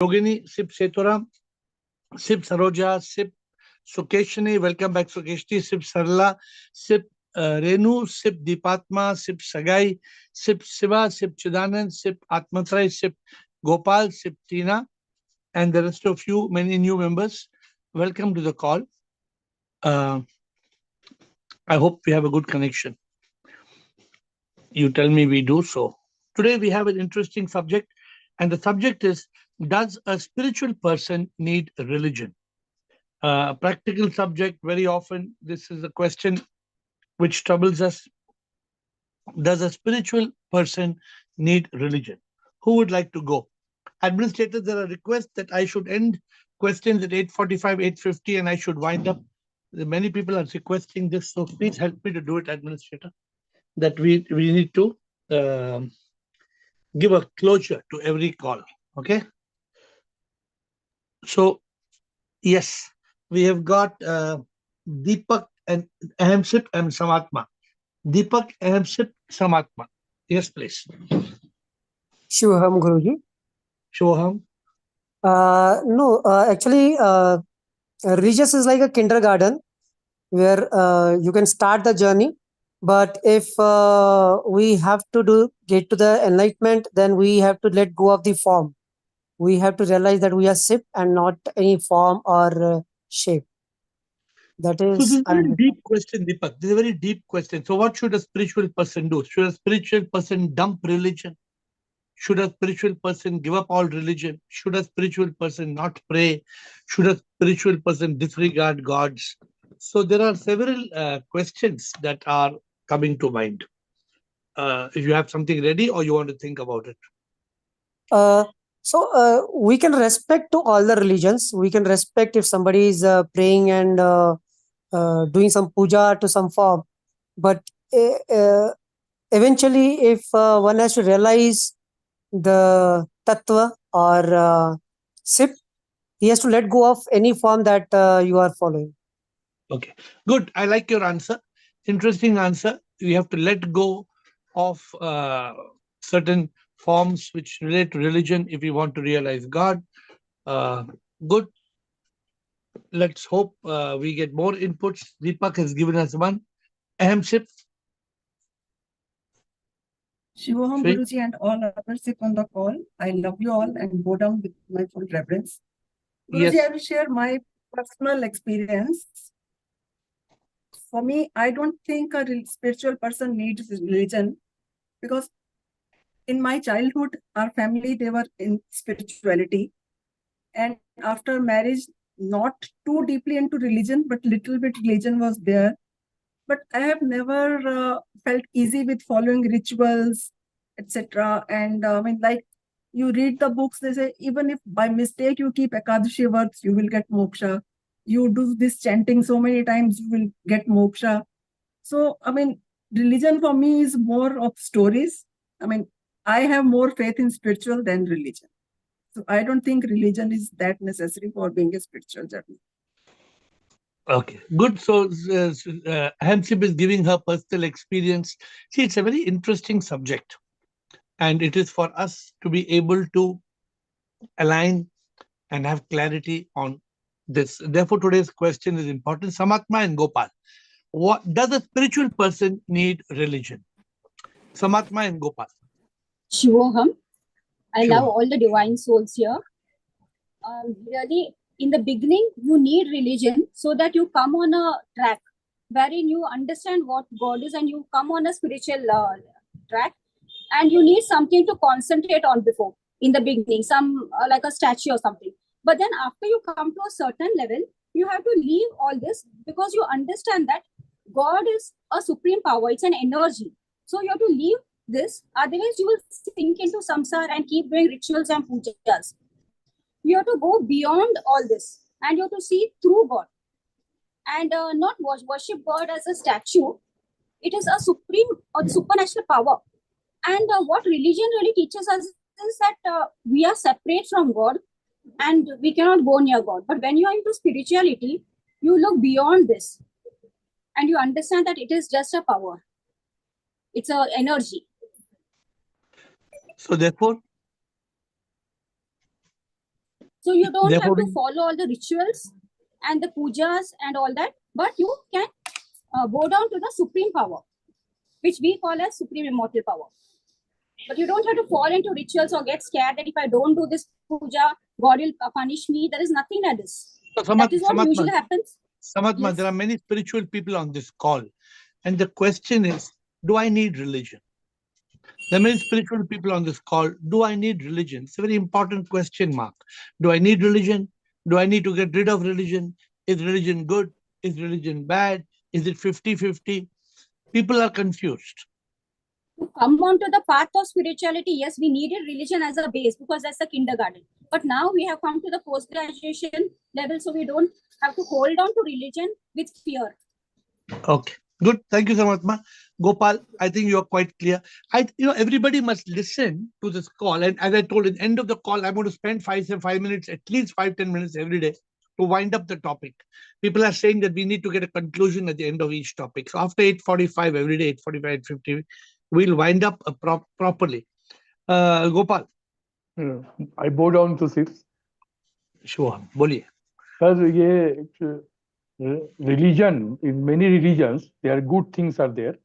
Yogini, Sip Setoram, Sip Saroja, Sip Sukeshni, welcome back Sukeshni, Sip Sarla, Sip Renu, Sip Deepatma, Sip Sagai, Sip Siva, Sip Chidanand, Sip Atmatrai, Sip Gopal, Sip Tina, and the rest of you, many new members. Welcome to the call. I hope we have a good connection. You tell me we do so. Today we have an interesting subject, and the subject is, does a spiritual person need religion? A practical subject. Very often this is a question which troubles us. Does a spiritual person need religion? Who would like to go? Administrators, there are requests that I should end questions at 8:45, 8:50, and I should wind up. Many people are requesting this, so please help me to do it, administrator. That we need to give a closure to every call. Okay. So yes, we have got Deepak and Ahamsip and Samatma. Deepak, Ahamsip, Samatma. Yes, please. Shubham, Guruji. Shubham. No, actually, religious is like a kindergarten where you can start the journey. But if we have to get to the enlightenment, then we have to let go of the form. We have to realize that we are SIP and not any form or shape. That So this is is a very deep question, Deepak. This is a very deep question. So what should a spiritual person do? Should a spiritual person dump religion? Should a spiritual person give up all religion? Should a spiritual person not pray? Should a spiritual person disregard gods? So there are several questions that are coming to mind. If you have something ready or you want to think about it. We can respect to all the religions. We can respect if somebody is praying and doing some puja to some form. But eventually, if one has to realize the tattva or sip, he has to let go of any form that you are following. Okay, good. I like your answer. Interesting answer. You have to let go of certain forms which relate to religion if you want to realize God. Good. Let's hope we get more inputs. Deepak has given us one. Ahamsip. Shivoham Guruji and all others on the call. I love you all and bow down with my full reverence. Guruji, Yes. I will share my personal experience. For me, I don't think a spiritual person needs religion, because in my childhood, our family, they were in spirituality. And after marriage, not too deeply into religion, but little bit religion was there. But I have never felt easy with following rituals, etc. And I mean, like, you read the books, they say, even if by mistake you keep Ekadashi words, you will get moksha. You do this chanting so many times, you will get moksha. So, I mean, religion for me is more of stories. I mean, I have more faith in spiritual than religion. So I don't think religion is that necessary for being a spiritual journey. Okay, good. So Hansip is giving her personal experience. See, it's a very interesting subject, and it is for us to be able to align and have clarity on this. Therefore, today's question is important. Samatma and Gopal. What does a spiritual person need religion? Samatma and Gopal. Shivoham. I Sure. love all the divine souls here. Really, in the beginning, you need religion so that you come on a track wherein you understand what God is and you come on a spiritual track, and you need something to concentrate on before in the beginning, some like a statue or something. But then after you come to a certain level, you have to leave all this because you understand that God is a supreme power, it's an energy. So you have to leave this, otherwise you will sink into samsara and keep doing rituals and pujas. You have to go beyond all this and you have to see through God and not worship God as a statue. It is a supreme or supernatural power. And what religion really teaches us is that we are separate from God and we cannot go near God. But when you are into spirituality, you look beyond this and you understand that it is just a power. It's an energy. So therefore, So you don't Therefore, have to follow all the rituals and the pujas and all that, but you can bow down to the supreme power, which we call as supreme immortal power. But you don't have to fall into rituals or get scared that if I don't do this puja, God will punish me. There is nothing like this. so That is what usually happens. Samatma, Yes. there are many spiritual people on this call. And the question is, do I need religion? There are many spiritual people on this call. Do I need religion? It's a very important question mark. Do I need religion? Do I need to get rid of religion? Is religion good? Is religion bad? Is it 50-50? People are confused. To come onto the path of spirituality, yes, we needed religion as a base because that's the kindergarten. But now we have come to the post-graduation level, so we don't have to hold on to religion with fear. Okay, good. Thank you, Samatma. Gopal, I think you are quite clear. Everybody must listen to this call. And as I told, at the end of the call, I'm going to spend 5 minutes, at least 5-10 minutes every day to wind up the topic. People are saying that we need to get a conclusion at the end of each topic. So after 8:45, every day, 8:45, 8:50, we'll wind up properly. Gopal. I bow down to 6. Sure. Boliye. Sir, religion, in many religions, there are good things are there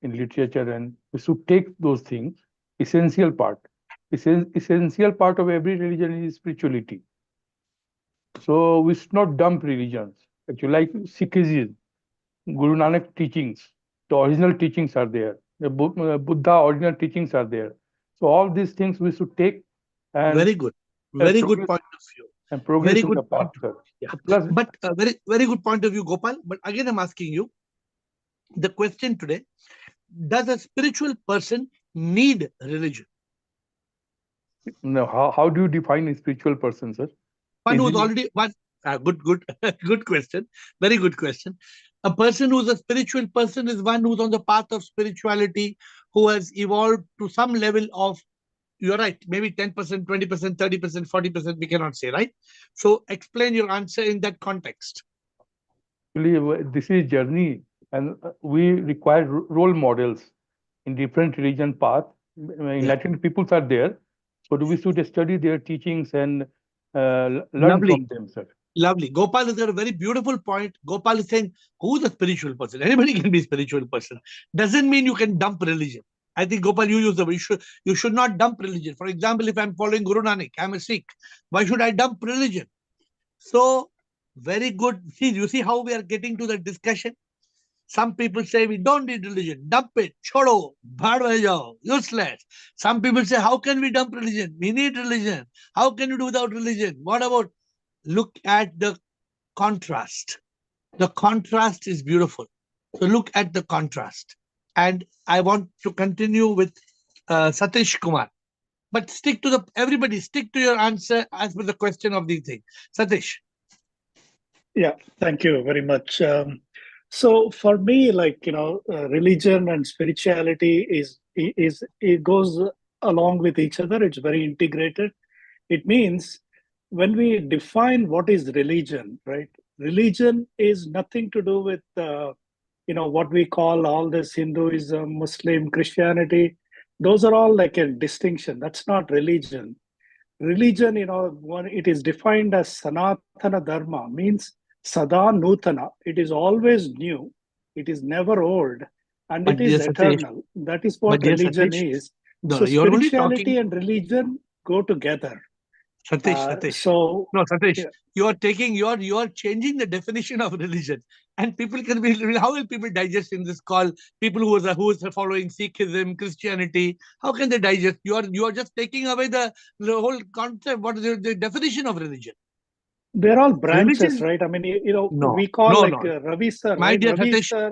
in literature, and we should take those things. Essential part of every religion is spirituality. So we should not dump religions. Actually, like Sikhism, Guru Nanak teachings, the original teachings are there. The Buddha original teachings are there. So all these things we should take. And very good. Very good point of view. And progress very in good the path. Yeah. Plus, but very, very good point of view, Gopal. But again, I'm asking you the question today: does a spiritual person need religion? No, how do you define a spiritual person, sir? One who's already one. Good, good question. Very good question. A person who's a spiritual person is one who's on the path of spirituality, who has evolved to some level of. You're right. Maybe 10%, 20%, 30%, 40%. We cannot say, right? So explain your answer in that context. Actually, this is journey, and we require role models in different religion path. Enlightened peoples are there, so we should study their teachings and learn from them, sir. Lovely. Gopal has got a very beautiful point. Gopal is saying, who's a spiritual person? Anybody can be a spiritual person. Doesn't mean you can dump religion. I think, Gopal, you use the word, you should not dump religion. For example, if I'm following Guru Nanak, I'm a Sikh. Why should I dump religion? So, very good. See, you see how we are getting to the discussion? Some people say we don't need religion. Dump it. Chodo. Bhaad mein jao. Useless. Some people say, how can we dump religion? We need religion. How can you do without religion? What about? Look at the contrast. The contrast is beautiful. So look at the contrast. And I want to continue with Satish Kumar. But everybody stick to your answer as per the question of the thing. Satish. Yeah, thank you very much. So for me, religion and spirituality it goes along with each other. It's very integrated. It means when we define what is religion, right? Religion is nothing to do with what we call all this Hinduism, Muslim, Christianity. Those are all like a distinction. That's not religion. Religion, it is defined as Sanatana Dharma, means Sada Nutana. It is always new. It is never old. And But it is Satish, eternal. That is what religion is. No, so you're only spirituality talking... and religion go together. Satish. So no, Satish, yeah. you are changing the definition of religion, and people can be. How will people digest in this call? People who are following Sikhism, Christianity, how can they digest? You are just taking away the whole concept. What is the definition of religion? They're all branches, religion? right? I mean, No, we call no. Ravi sir, My right? dear Ravi Satish, sir,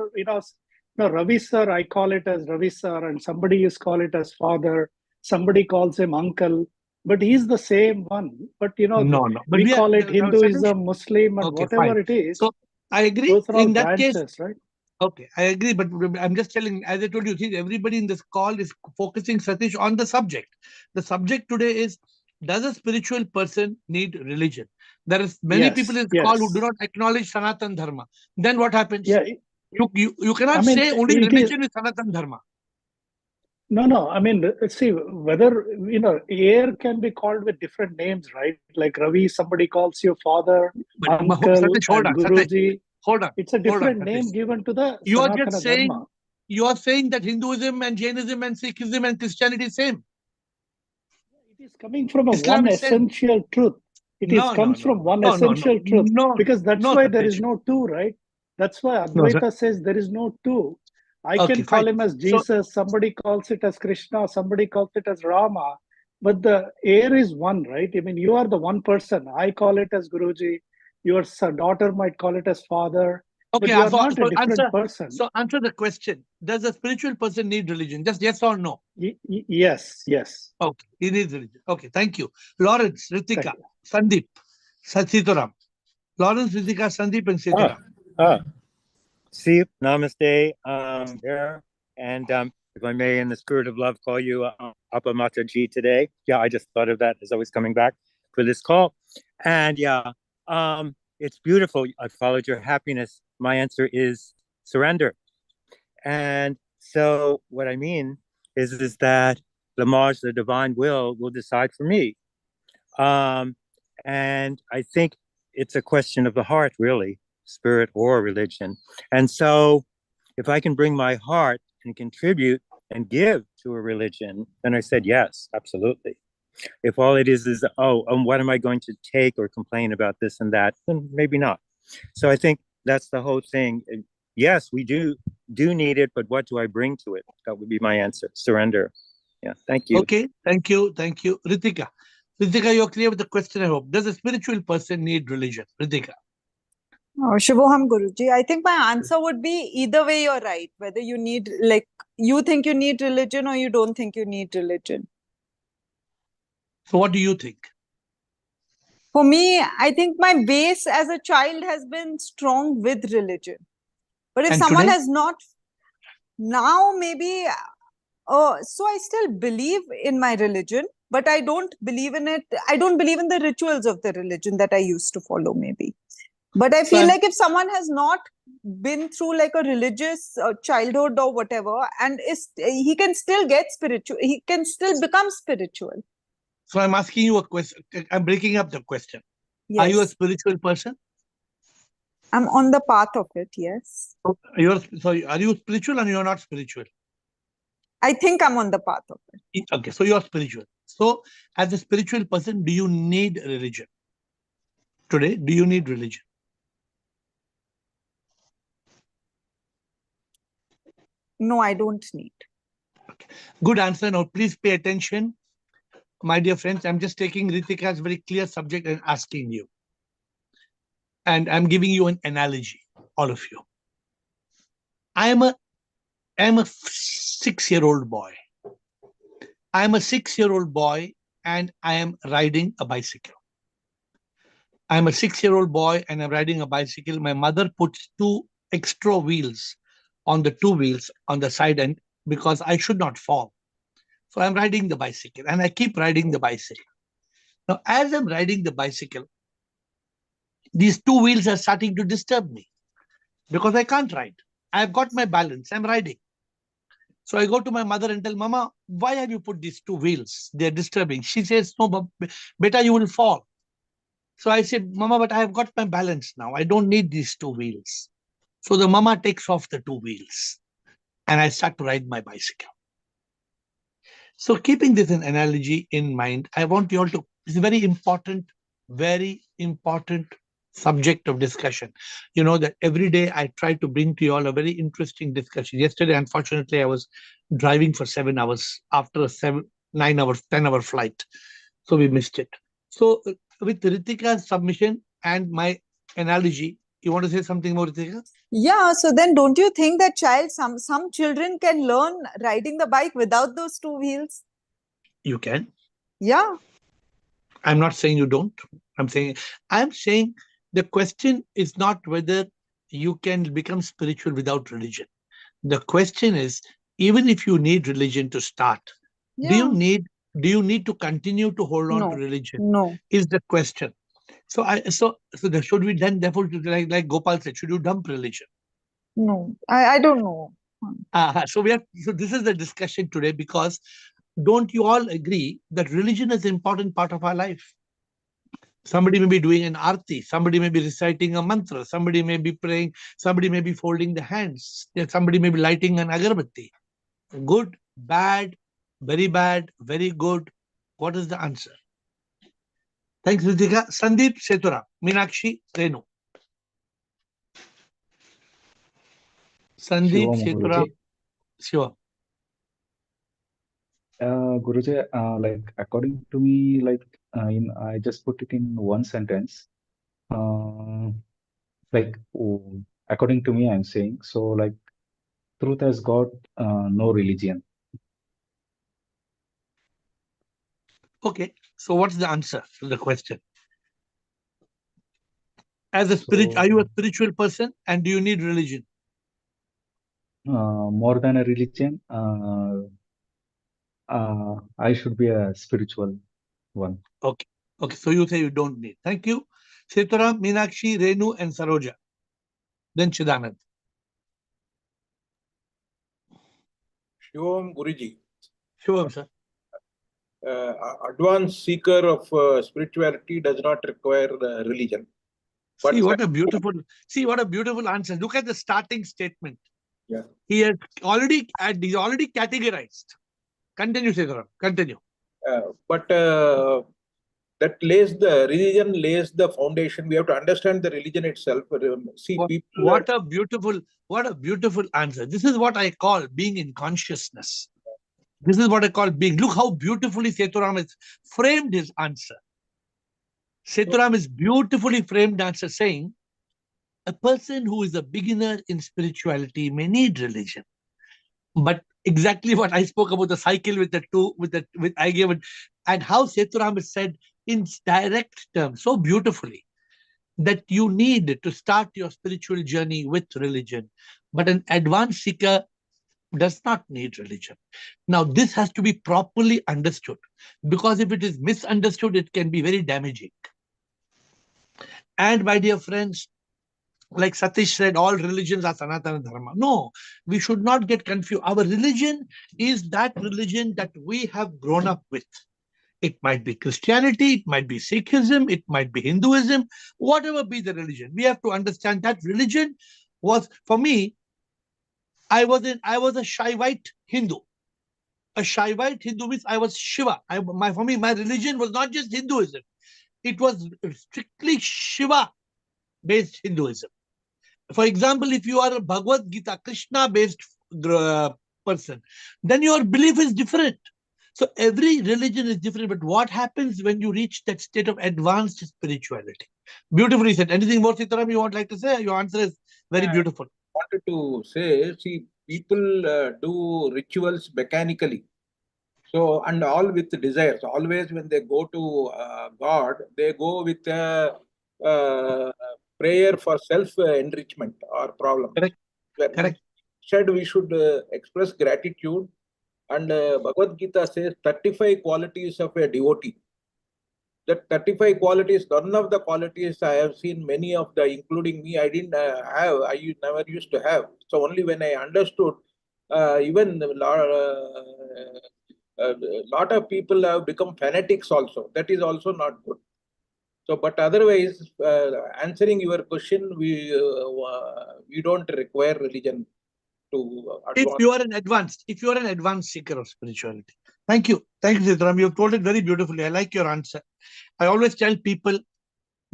no, Ravi sir, I call it as Ravi sir, and somebody is call it as father. Somebody calls him uncle, but he's the same one. But no. But we call it Hinduism, Satish, Muslim, and okay, whatever fine. it is. So I agree. Those are all In that branches, case, right? Okay, I agree, but I'm just telling, as I told you, see, everybody in this call is focusing, Satish, on the subject. The subject today is, does a spiritual person need religion? There is many people in this call who do not acknowledge Sanatan Dharma. Then what happens? Yeah. You cannot say only religion is Sanatan Dharma. No. I mean, see, whether, AiR can be called with different names, right? Like Ravi, somebody calls you father, But uncle, Satish, hold and on, Satish, Guruji. hold on. It's a hold on, different Satish. name given to the You are Sanatana just saying, Dharma. you are saying that Hinduism and Jainism and Sikhism and Christianity is same. It is coming from Islam one is same. essential truth. Comes from one essential truth. Because that's why there is Satish. no two, right? That's why No, sir. Advaita says there is no two. I Okay, can call fine. him as So, Jesus, somebody calls it as Krishna, somebody calls it as Rama, but the AiR is one, right? I mean, you are the one person. I call it as Guruji, your daughter might call it as father, but okay, you are not a different answer. person. So answer the question: does a spiritual person need religion? Just yes or no. Yes. Okay, he needs religion. Okay, thank you, Lawrence, Thank Ritika, you. Sandeep, Sitaram. Lawrence, Ritika, Sandeep, and Sitaram. Steve, namaste, here. And if I may, in the spirit of love, call you Appa Mataji today. Yeah, I just thought of that as I was coming back for this call. And yeah, it's beautiful. I followed your happiness. My answer is surrender. And so what I mean is that Lamage, the divine will decide for me. And I think it's a question of the heart, really, spirit or religion. And so if I can bring my heart and contribute and give to a religion, then I said yes, absolutely. If all it is, what am I going to take or complain about this and that, then maybe not. So I think that's the whole thing. Yes, we do need it, but what do I bring to it? That would be my answer. Surrender. Yeah, thank you. Okay, thank you. Ritika, you're clear with the question, I hope. Does a spiritual person need religion? Ritika. Shubham Guruji, I think my answer would be either way you're right. Whether you need, you think you need religion or you don't think you need religion. So what do you think? For me, I think my base as a child has been strong with religion. But if And someone today? has not, now maybe, so I still believe in my religion, but I don't believe in it. I don't believe in the rituals of the religion that I used to follow, maybe. But I feel like if someone has not been through like a religious childhood or whatever, and he can still get spiritual, he can still become spiritual. So I'm asking you a question. I'm breaking up the question. Yes. Are you a spiritual person? I'm on the path of it, yes. Sorry, are you spiritual or you're not spiritual? I think I'm on the path of it. Okay, so you're spiritual. So as a spiritual person, do you need religion? Today, do you need religion? No, I don't need. Okay. Good answer. Now, please pay attention. My dear friends, I'm just taking Ritika's very clear subject and asking you. And I'm giving you an analogy, all of you. I am a 6-year-old boy. I am a 6-year-old boy and I am riding a bicycle. I'm a 6-year-old boy and I'm riding a bicycle. My mother puts 2 extra wheels on the 2 wheels on the side end because I should not fall. So I'm riding the bicycle and I keep riding the bicycle. Now, as I'm riding the bicycle, these 2 wheels are starting to disturb me because I can't ride. I've got my balance. I'm riding. So I go to my mother and tell, Mama, why have you put these 2 wheels? They're disturbing. She says, no, beta, you will fall. So I said, Mama, but I have got my balance now. I don't need these 2 wheels. So the mama takes off the 2 wheels and I start to ride my bicycle. So keeping this an analogy in mind, I want you all to, it's a very important subject of discussion. You know that every day I try to bring to you all a very interesting discussion. Yesterday, unfortunately, I was driving for 7 hours after a 9-hour, 10-hour flight. So we missed it. So with Ritika's submission and my analogy, you want to say something more, Ritika? Yeah, so then don't you think that some children can learn riding the bike without those 2 wheels? You can. Yeah. I'm not saying you don't. I'm saying the question is not whether you can become spiritual without religion. The question is, even if you need religion to start, do you need to continue to hold on to religion? No. Is the question. So should we then, therefore, like Gopal said, should you dump religion? No, I don't know So this is the discussion today, because don't you all agree that religion is an important part of our life? Somebody may be doing an arti, somebody may be reciting a mantra, somebody may be praying, somebody may be folding the hands, somebody may be lighting an agarbatti. Good, bad, very good. What is the answer? Thanks, Ritika. Sandeep, Setura, Meenakshi, Renu. Sandeep, Shivam, Setura, Guruji. Shiva. Guruji, like according to me, like I just put it in one sentence. Like according to me, I'm saying so. Like truth has got no religion. Okay, so what's the answer to the question? As a spirit, are you a spiritual person, and do you need religion? More than a religion, I should be a spiritual one. Okay. Okay. So you say you don't need. Thank you. Setura, Meenakshi, Renu, and Saroja. Then Chidanand. Shivam Guruji. Shivam, sir. Advanced seeker of spirituality does not require religion. But See what a beautiful answer. Look at the starting statement. Yeah. He's already categorized. Continue, Setura. Continue. But that religion lays the foundation. We have to understand the religion itself. See, people. What a beautiful answer. This is what I call being in consciousness. This is what I call being. Look how beautifully Seturam has framed his answer. Seturam is beautifully framed answer saying, a person who is a beginner in spirituality may need religion. But exactly what I spoke about, the cycle I gave it, and how Seturam has said in direct terms so beautifully that you need to start your spiritual journey with religion. But an advanced seeker does not need religion. Now, this has to be properly understood, because if it is misunderstood, it can be very damaging. And my dear friends, like Satish said, all religions are Sanatana Dharma. No, we should not get confused. Our religion is that religion that we have grown up with. It might be Christianity, it might be Sikhism, it might be Hinduism, whatever be the religion. We have to understand that religion was, for me, I was a Shaivite Hindu. A Shaivite Hindu means I was Shiva. For me, my religion was not just Hinduism. It was strictly Shiva-based Hinduism. For example, if you are a Bhagavad Gita, Krishna-based person, then your belief is different. So every religion is different. But what happens when you reach that state of advanced spirituality? Beautifully said. Anything more, Sitaram, you would like to say? Your answer is very beautiful. I wanted to say, see, people do rituals mechanically. So, and all with desires. Always when they go to God, they go with a prayer for self-enrichment or problem. Correct. Correct. Instead, we should express gratitude. And Bhagavad Gita says 35 qualities of a devotee. That 35 qualities, none of the qualities I have seen, many of the, including me, I didn't have, I never used to have. So only when I understood, even a lot of people have become fanatics also. That is also not good. So, but otherwise, answering your question, we don't require religion to advance. If you are an advanced seeker of spirituality. Thank you, Sitaram. You've told it very beautifully. I like your answer. I always tell people,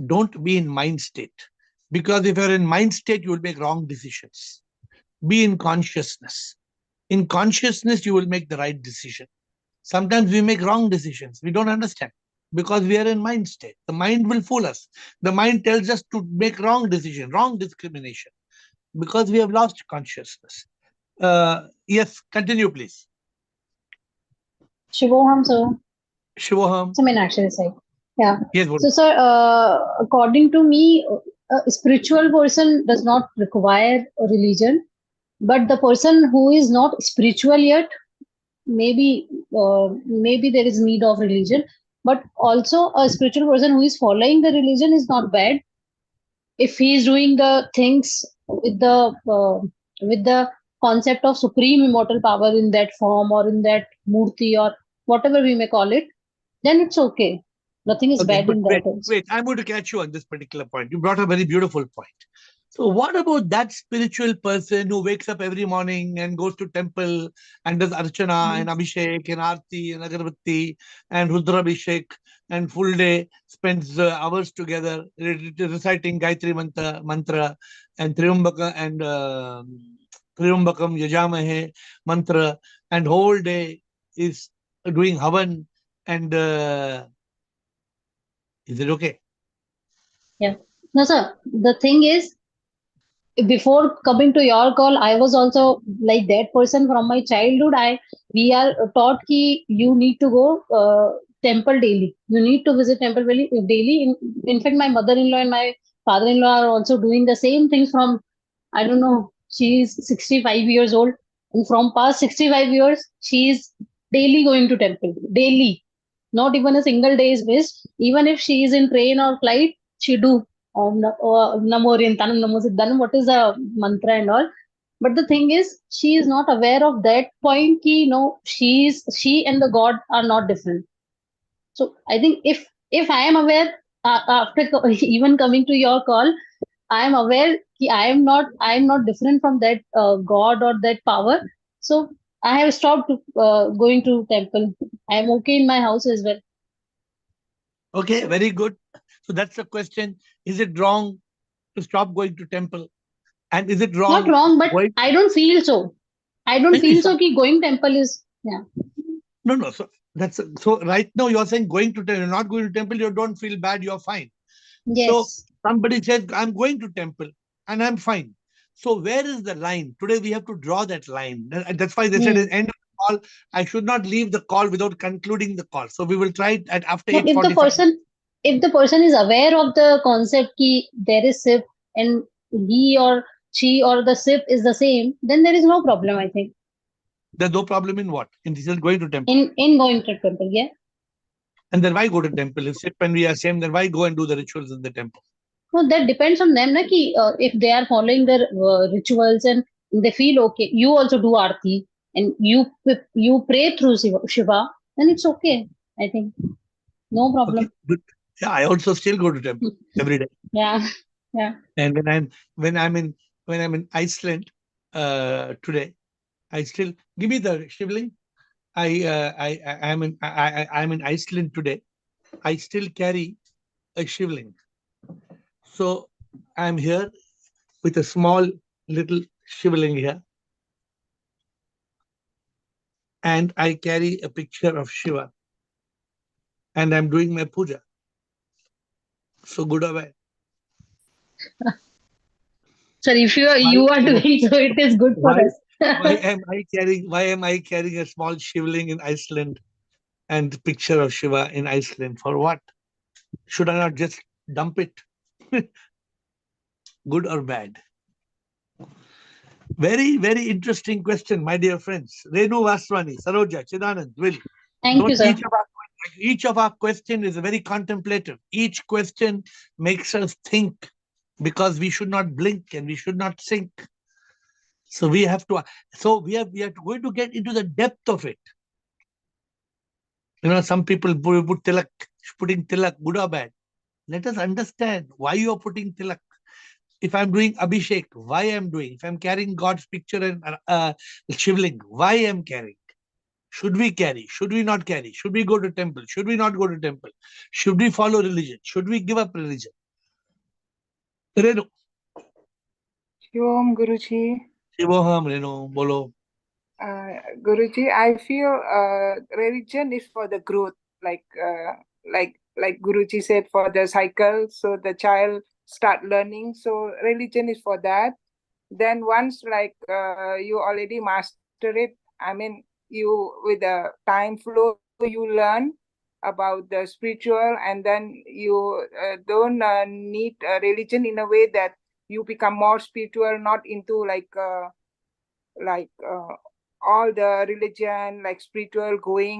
don't be in mind state, because if you're in mind state, you will make wrong decisions. Be in consciousness. In consciousness, you will make the right decision. Sometimes we make wrong decisions. We don't understand because we are in mind state. The mind will fool us. The mind tells us to make wrong decision, wrong discrimination, because we have lost consciousness. Yes, continue, please. Shivoham, sir. Shivoham. So, Meenakshi side. Yeah. Yes, so, sir, according to me, a spiritual person does not require a religion, but the person who is not spiritual yet, maybe there is need of religion. But also, a spiritual person who is following the religion is not bad if he is doing the things with the concept of supreme immortal power in that form or in that murti or whatever we may call it, then it's okay. Nothing is Okay, bad but in that also. wait. I'm going to catch you on this particular point. You brought a very beautiful point. So what about that spiritual person who wakes up every morning and goes to temple and does archana and abhishek and arti and agarbatti and rudrabhishek and full day spends hours together reciting Gayatri mantra and Triumbakam Yajamahe mantra and whole day is doing havan and is it okay? Yeah. No, sir. The thing is, before coming to your call, I was also like that person from my childhood. We are taught ki you need to go temple daily. You need to visit temple daily. In fact, my mother-in-law and my father-in-law are also doing the same things from, I don't know, she's 65 years old. And from past 65 years, she's daily going to temple. Daily. Not even a single day is missed. Even if she is in train or flight, she do Namo Orientanam, Namo Siddhanam, what is the mantra and all. But the thing is, she is not aware of that point. Ki, no, she and the God are not different. So I think if I am aware after even coming to your call, I am aware ki I am not different from that God or that power. So I have stopped going to temple. I am okay in my house as well. Okay, very good. So that's the question. Is it wrong to stop going to temple? And is it Not wrong wrong, but going? I don't feel so. I don't feel so ki going temple is, yeah. No. So right now you're saying going to temple, you're not going to temple, you don't feel bad, you're fine. So Yes. somebody says, I'm going to temple and I'm fine. So where is the line? Today we have to draw that line. That's why they said at the end of the call, I should not leave the call without concluding the call. So we will try it at after No, 8:45. if the person is aware of the concept ki there is SIP and he or she or the SIP is the same, then there is no problem, I think. There's no problem in what? In this is going to temple. In going to temple, yeah. And then why go to temple? If SIP and we are same, then why go and do the rituals in the temple? No, that depends on them, na, ki, if they are following their rituals and they feel okay, you also do arti and you pray through Shiva, then it's okay, I think. No problem. Okay, good. Yeah, I also still go to temple every day. Yeah, yeah. And when I'm in Iceland today, I still give me the shivling. I'm in Iceland today. I still carry a shivling. So I'm here with a small little shivling here, and I carry a picture of Shiva, and I'm doing my puja. So good or bad? So if you are doing so, it is good for us. Why am I carrying a small shivling in Iceland and picture of Shiva in Iceland? For what? Should I not just dump it? Good or bad? Very, very interesting question, my dear friends. Renu Vaswani, Saroja, Chidanand, Will. Thank you, sir. Each of our question is very contemplative. Each question makes us think because we should not blink and we should not sink. So we are going to get into the depth of it. Some people put tilak, putting tilak, good or bad. Let us understand why you are putting tilak. If I'm doing abhishek, why I'm doing? If I'm carrying God's picture and shivling, why I'm carrying? Should we carry? Should we not carry? Should we go to temple? Should we not go to temple? Should we follow religion? Should we give up religion? Renu. Shivom Guruji. Shivoham, Renu, bolo. Guruji, I feel religion is for the growth, like Guruji said, for the cycle, so the child start learning. So religion is for that. Then once you already master it, I mean, you with the time flow, you learn about the spiritual, and then you don't need religion in a way that you become more spiritual, not into all the religion, like spiritual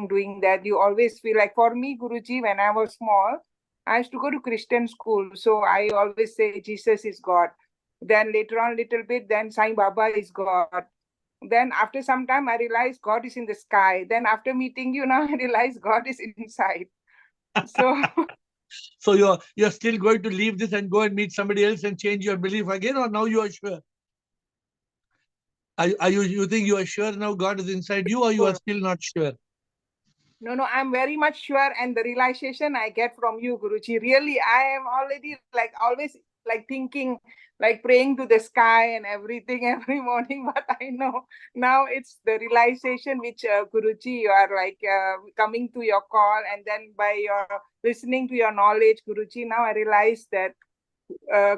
doing that. You always feel like, for me, Guruji, when I was small, I used to go to Christian school. So I always say Jesus is God. Then later on, little bit, then Sai Baba is God. Then after some time, I realized God is in the sky. Then after meeting you now, I realized God is inside. So So you're still going to leave this and go and meet somebody else and change your belief again, or now you are sure? Are you think you are sure now God is inside you, or you are still not sure? no, I'm very much sure, and the realization I get from you, Guruji, really, I am already like always like thinking, like praying to the sky and everything every morning. But I know now it's the realization which Guruji, you are like coming to your call, and then by your listening to your knowledge, Guruji, now I realize that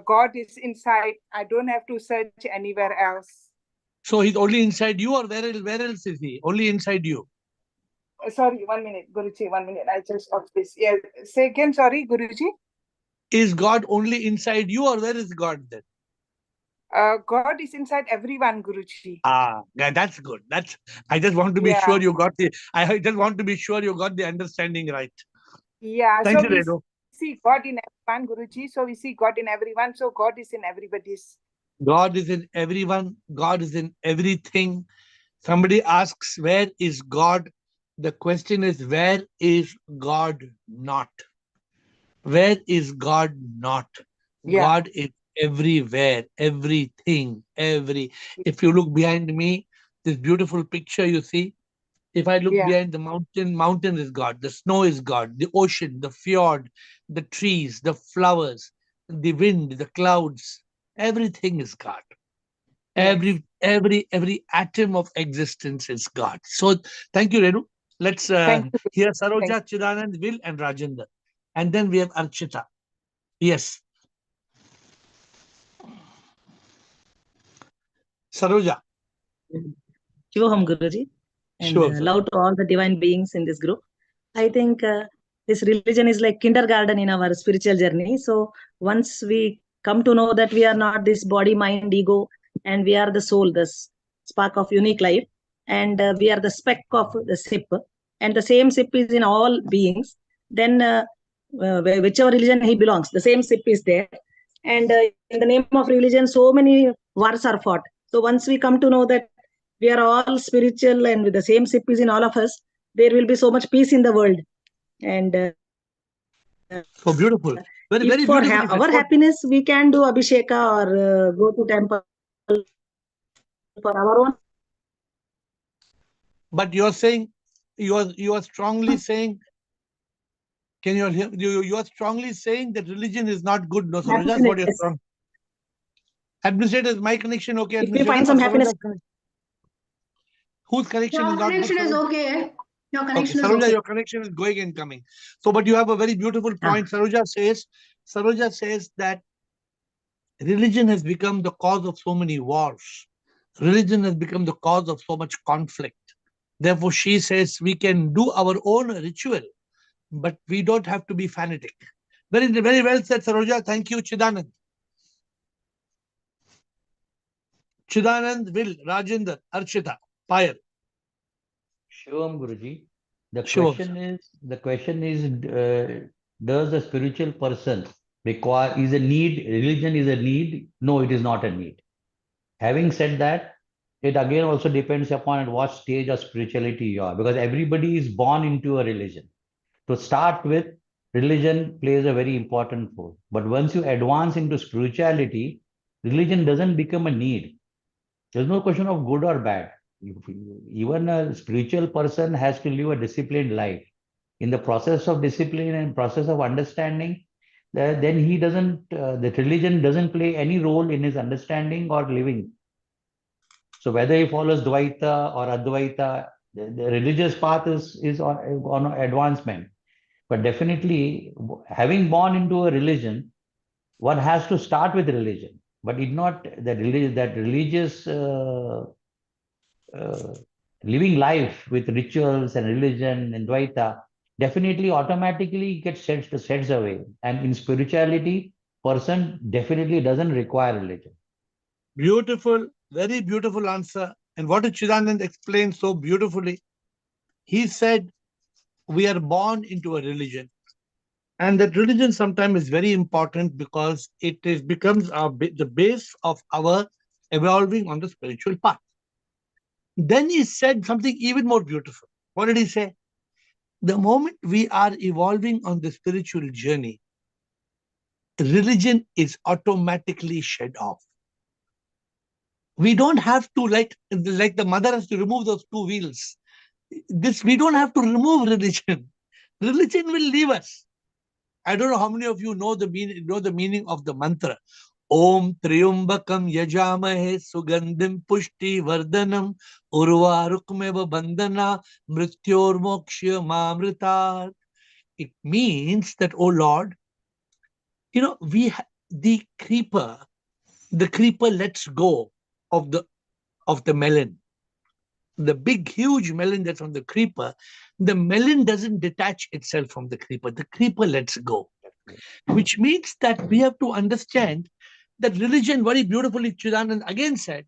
God is inside. I don't have to search anywhere else. So he's only inside you, or where else is he? Only inside you. Sorry, 1 minute, Guruji, 1 minute. I just off this. Yeah, say again, sorry, Guruji. Is God only inside you, or where is God then? God is inside everyone, Guruji. Yeah, that's good. I just want to be sure you got I just want to be sure you got the understanding right. Yeah, Thank so you, we Redu. see God in everyone, Guruji. So we see God in everyone. So God is in everybody's. God is in everyone. God is in everything. Somebody asks, where is God? The question is, where is God not? Where is God not? Yeah. God is everywhere, everything, If you look behind me, this beautiful picture you see, if I look behind the mountain is God, the snow is God, the ocean, the fjord, the trees, the flowers, the wind, the clouds, everything is God. Yes. Every atom of existence is God. So thank you, Renu. Let's hear Saroja, Chidanand, Will, and Rajendra. And then we have Archita. Yes. Saroja. Shivoham Guruji, and Sure, love to all the divine beings in this group. I think this religion is like kindergarten in our spiritual journey. So once we come to know that we are not this body, mind, ego, and we are the soul, the spark of unique life, and we are the speck of the sip, and the same sip is in all beings, then whichever religion he belongs, the same sip is there. And in the name of religion, so many wars are fought. So once we come to know that we are all spiritual and with the same sip is in all of us, there will be so much peace in the world. And so beautiful. Very, if very for beautiful. our happiness, we can do abhisheka or go to temple for our own. But you're saying, you are strongly saying, can you hear? You are strongly saying that religion is not good, no, Saroja? That's what you're strong. Administrator, is my connection okay? If we find some happiness. Whose connection Your is not good? connection is okay. Your connection is Saroja, okay. your connection is going and coming. So, but you have a very beautiful point. Saroja says that religion has become the cause of so many wars. Religion has become the cause of so much conflict. Therefore, she says we can do our own ritual, but we don't have to be fanatic. Very, very well said, Saroja. Thank you, Chidanand. Chidanand, Will, Rajendra, Archita, Payal. Shivam Guruji, the Shivam. question is, does a spiritual person require, is a need, religion is a need? No, it is not a need. Having said that, it again also depends upon at what stage of spirituality you are, because everybody is born into a religion. To start with, religion plays a very important role. But once you advance into spirituality, religion doesn't become a need. There's no question of good or bad. Even a spiritual person has to live a disciplined life. In the process of discipline and process of understanding, then he doesn't, the religion doesn't play any role in his understanding or living. So whether he follows Dvaita or Advaita, the religious path is on advancement. But definitely, having born into a religion, one has to start with religion, but it not that religious living life with rituals and religion and Dvaita definitely automatically gets sets away. And in spirituality, person definitely doesn't require religion. Beautiful, very beautiful answer. And what did Chidanand explain so beautifully? He said, we are born into a religion. And that religion sometimes is very important because becomes the base of our evolving on the spiritual path. Then he said something even more beautiful. What did he say? The moment we are evolving on the spiritual journey, religion is automatically shed off. We don't have to, like the mother has to remove those two wheels. We don't have to remove religion. Religion will leave us. I don't know how many of you know the meaning of the mantra. Om Triumbakam Yajamahe Sugandhim Pushti Vardhanam Urvarukmeva Bandhana Mrityor Mokshya Mamritar. It means that, oh Lord, the creeper lets go of the melon. The big, huge melon that's on the creeper, the melon doesn't detach itself from the creeper. The creeper lets go, which means that we have to understand that religion, very beautifully, Chidanand again said,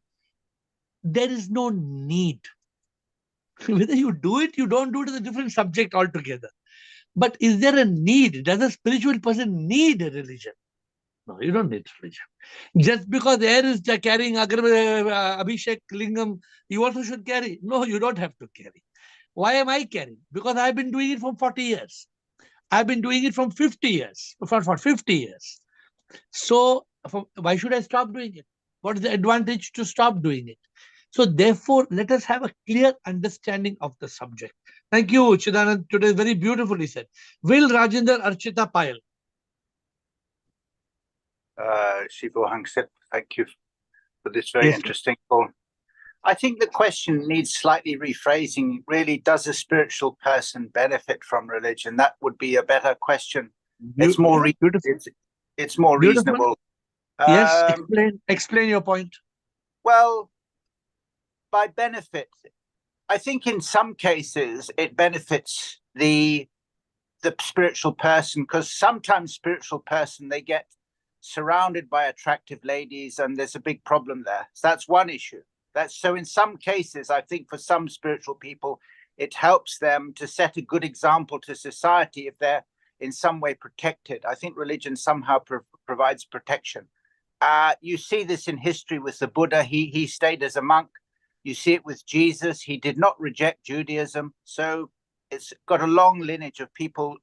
there is no need. Whether you do it, you don't do it is a different subject altogether. But is there a need? Does a spiritual person need a religion? No, you don't need religion. Just because AiR is carrying Abhishek Lingam, you also should carry. No, you don't have to carry. Why am I carrying? Because I've been doing it for 40 years. I've been doing it from 50 years, for 50 years. So why should I stop doing it? What is the advantage to stop doing it? So therefore, let us have a clear understanding of the subject. Thank you, Chidanand. Today very beautifully said. Will Rajendra Archita Payal. Shivo Hangsip, thank you for this very interesting call. I think the question needs slightly rephrasing. Really, does a spiritual person benefit from religion? That would be a better question. It's more it's more reasonable. Yes, explain your point. Well, by benefit, I think in some cases it benefits the spiritual person, because sometimes spiritual person, they get surrounded by attractive ladies and there's a big problem there. So that's one issue. So in some cases, I think for some spiritual people, it helps them to set a good example to society if they're in some way protected. I think religion somehow provides protection. You see this in history with the Buddha. He stayed as a monk. You see it with Jesus. He did not reject Judaism. So it's got a long lineage of people.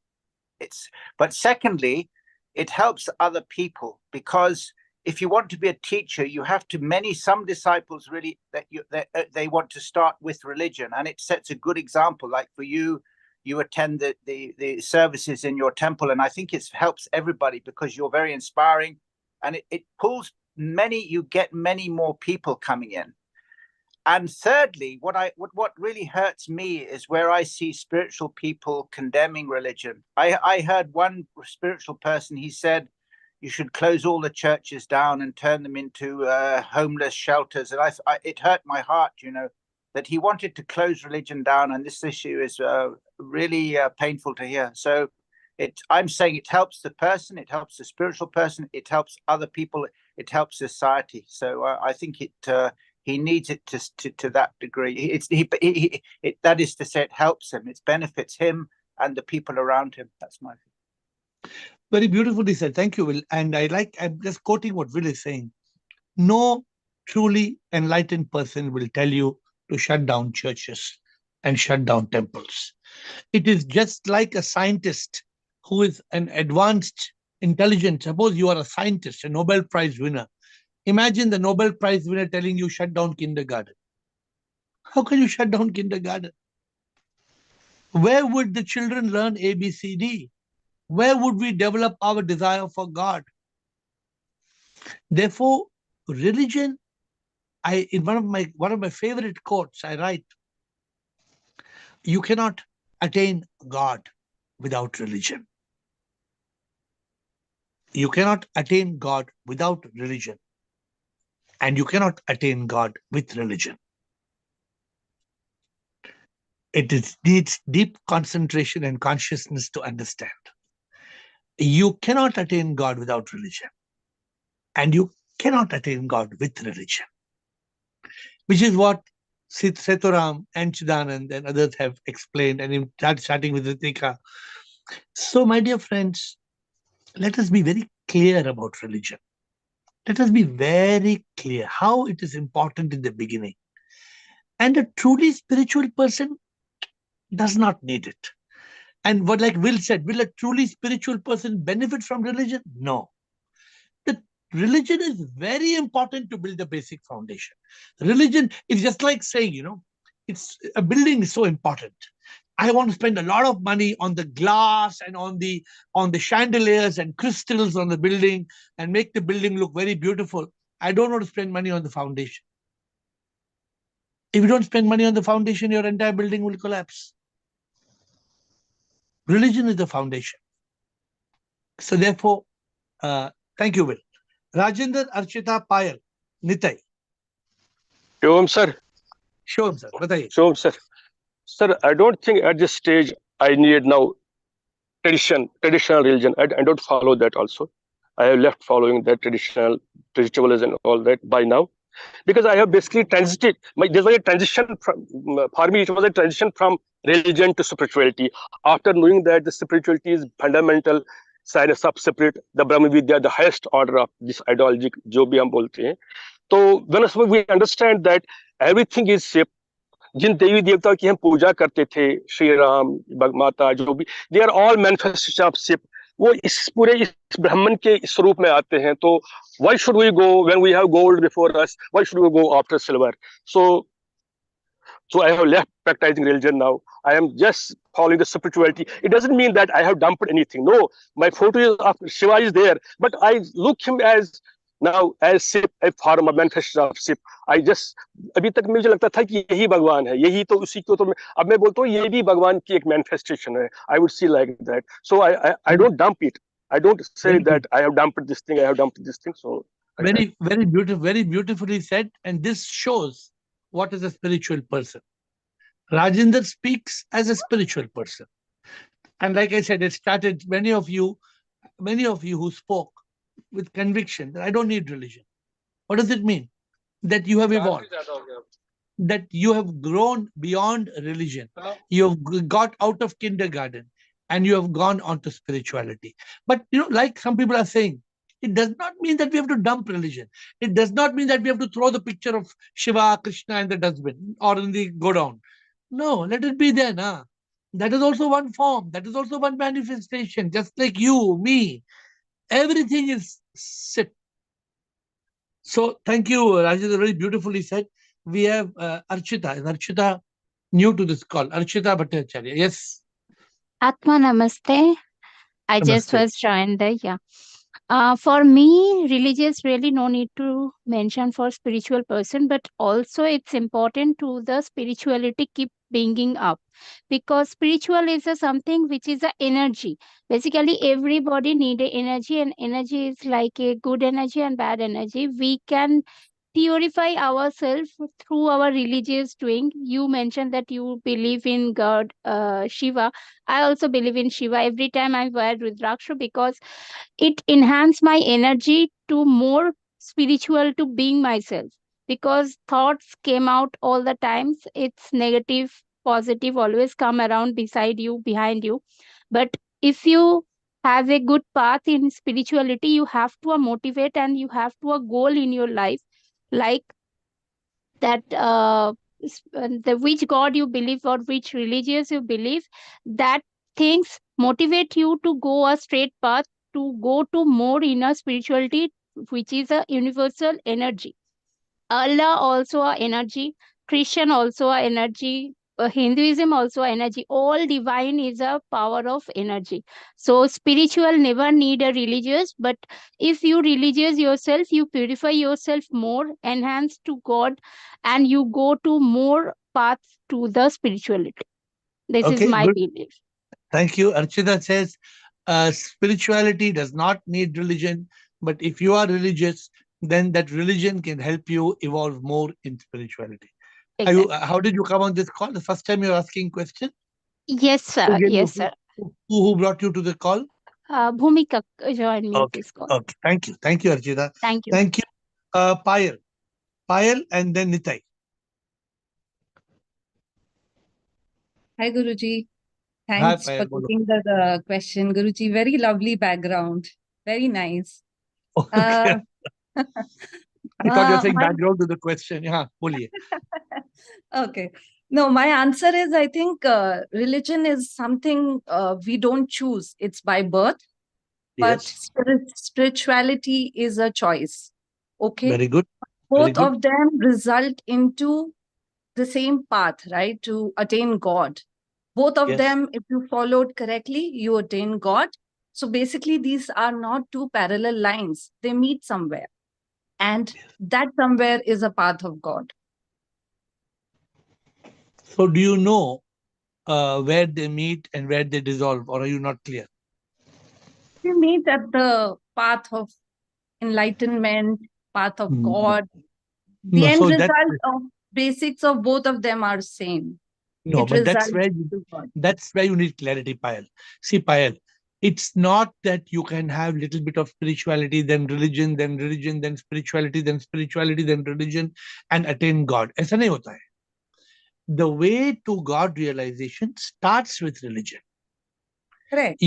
But secondly, it helps other people, because if you want to be a teacher, you have to some disciples really they want to start with religion, and it sets a good example. Like for you attend the services in your temple, and I think it helps everybody because you're very inspiring, and it pulls you get many more people coming in. And thirdly, what really hurts me is where I see spiritual people condemning religion. I heard one spiritual person, he said, you should close all the churches down and turn them into homeless shelters. And it hurt my heart, that he wanted to close religion down. And this issue is really painful to hear. So I'm saying it helps the person, it helps the spiritual person, it helps other people, it helps society. So I think he needs it to that degree. That is to say, it helps him. It benefits him and the people around him. That's my view. Very beautifully said. Thank you, Will. And I'm just quoting what Will is saying. No truly enlightened person will tell you to shut down churches and shut down temples. It is just like a scientist who is an advanced, intelligent. Suppose you are a scientist, a Nobel Prize winner. Imagine the Nobel Prize winner telling you shut down kindergarten. How can you shut down kindergarten? Where would the children learn ABCD? Where would we develop our desire for God? Therefore, religion, in one of my favorite quotes, I write, you cannot attain God without religion. You cannot attain God without religion. And you cannot attain God with religion. It needs deep concentration and consciousness to understand. You cannot attain God without religion. And you cannot attain God with religion. Which is what Sethuram and Chidanand and others have explained, and starting with Ritika. So, my dear friends, let us be very clear about religion. Let us be very clear how it is important in the beginning. And a truly spiritual person does not need it. And what, like Will said, will a truly spiritual person benefit from religion? No. The religion is very important to build the basic foundation. Religion is just like saying, it's a building is so important. I want to spend a lot of money on the glass and on the chandeliers and crystals on the building and make the building look very beautiful. I don't want to spend money on the foundation. If you don't spend money on the foundation, your entire building will collapse. Religion is the foundation. So therefore, thank you, Will. Rajendra, Archita, Payal, Nitai. Shubham sir. Shubham sir, bataiye. Shubham sir. Sir, I don't think at this stage I need now traditional religion. I don't follow that also. I have left following that traditional rituals and all that by now, because I have basically transited. There was a transition from, for me, it was a transition from religion to spirituality. After knowing that the spirituality is fundamental, science of spirit, the Brahma Vidya, the highest order of this ideology, जो भी हम बोलते हैं. So when we understand that everything is shape, जिन देवी देवताओं की हम पूजा करते थे, श्री राम, माता, जो भी, they are all manifestation of Shiv. वो इस पूरे इस ब्राह्मण के स्वरूप में आते हैं. तो why should we go when we have gold before us? Why should we go after silver? So I have left practicing religion now. I am just following the spirituality. It doesn't mean that I have dumped anything. No, my photo of Shiva is there, but I look him as now as Shiv, a form of manifestation of Shiv. I just अभी तक मुझे लगता था कि यही भगवान है, यही तो उसी को तो अब मैं बोलता हूँ ये भी भगवान की एक manifestation है. I would see like that. So I don't dump it. I don't say that I have dumped this thing, I have dumped this thing. So very beautiful, very beautifully said. And this shows what is a spiritual person. Rajendra speaks as a spiritual person. And like I said, it started many of you who spoke with conviction that I don't need religion. What does it mean? That you have evolved, that you have grown beyond religion. You have got out of kindergarten and you have gone on to spirituality. But like some people are saying, it does not mean that we have to dump religion. It does not mean that we have to throw the picture of Shiva, Krishna in the dustbin or in the go down. No, let it be there. Nah. That is also one form. That is also one manifestation. Just like you, me, everything is sit. So thank you, Rajendra, very beautifully said. We have Archita. Is Archita new to this call? Archita Bhattacharya. Yes. Atma Namaste. I just Namaste. was joined there. Yeah. For me, religious really no need to mention for spiritual person, but also it's important to the spirituality keep bringing up, because spiritual is something which is a energy. Basically, everybody need a energy, and energy is like a good energy and bad energy. We can purify ourselves through our religious doing. You mentioned that you believe in God, Shiva. I also believe in Shiva. Every time I wear Rudraksha, because it enhance my energy to more spiritual to being myself, because thoughts came out all the times. It's negative, positive always come around beside you, behind you. But if you have a good path in spirituality, you have to motivate and you have to a goal in your life, like that the which god you believe or which religious you believe, that things motivate you to go a straight path, to go to more inner spirituality, which is a universal energy. Allah also a energy, Christian also a energy, Hinduism also energy. All divine is a power of energy. So spiritual never need a religious, but if you religious yourself, you purify yourself more, enhance to God, and you go to more paths to the spirituality. This is my Good. belief. Thank you. Archita says, spirituality does not need religion, but if you are religious, then that religion can help you evolve more in spirituality. Exactly. How did you come on this call? The first time you're asking question? Yes, sir. Yes, sir. Who brought you to the call? Bhumika joined me in this call. Okay. Thank you. Thank you, Archita. Thank you. Thank you. Payal. Payal and then Nitai. Hi, Guruji. Hi, Thanks Payal, for bolo. taking the question, Guruji. Very lovely background. Very nice. Okay. I thought you were saying my- background to the question. Yeah, boliye. Okay. No, my answer is I think religion is something we don't choose. It's by birth, but Yes. spirituality is a choice. Okay. Very good. Very Both good. of them result into the same path, right? To attain God. Both of Yes. them, if you followed correctly, you attain God. So basically, these are not two parallel lines. They meet somewhere. And that somewhere is a path of God. So do you know where they meet and where they dissolve, or are you not clear? We meet at the path of enlightenment, path of God. The No, end so that result of basics of both of them are same. no, It but that's results where to God. that's where you need clarity, Payal. See, Payal, it's not that you can have little bit of spirituality, then religion, then religion, then spirituality, then spirituality, then religion, and attain God. ऐसा नहीं होता है. The way to God realization starts with religion. Correct.